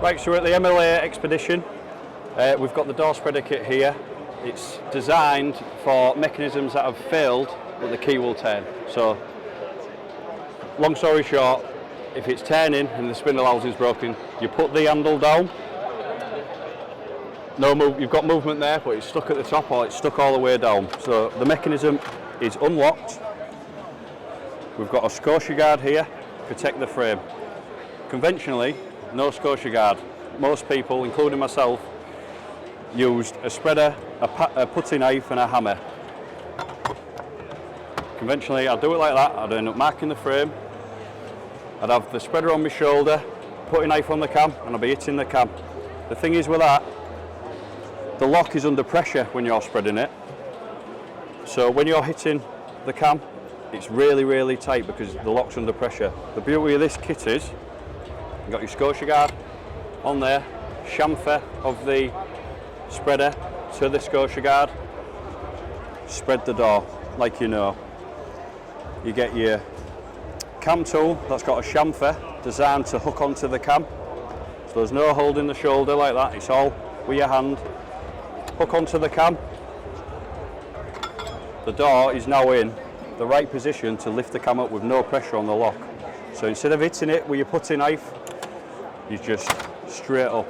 Right, so we're at the MLA Expedition. We've got the door spreader kit here. It's designed for mechanisms that have failed, but the key will turn. So, long story short, if it's turning and the spindle housing is broken, you put the handle down. No move, you've got movement there, but it's stuck at the top or it's stuck all the way down. So the mechanism is unlocked. We've got a Scotia Guard here to protect the frame. Conventionally, no Scotia Guard. Most people, including myself, used a spreader, a putty knife and a hammer. Conventionally, I'd do it like that. I'd end up marking the frame. I'd have the spreader on my shoulder, putty knife on the cam, and I'd be hitting the cam. The thing is with that, the lock is under pressure when you're spreading it. So when you're hitting the cam, it's really, really tight because the lock's under pressure. The beauty of this kit is, you've got your Scotia Guard on there, chamfer of the spreader to the Scotia Guard, spread the door like you know. You get your cam tool that's got a chamfer designed to hook onto the cam. So there's no holding the shoulder like that, it's all with your hand. Hook onto the cam. The door is now in the right position to lift the cam up with no pressure on the lock. So instead of hitting it with your putty knife, you just straight up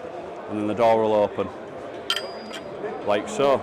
and then the door will open, like so.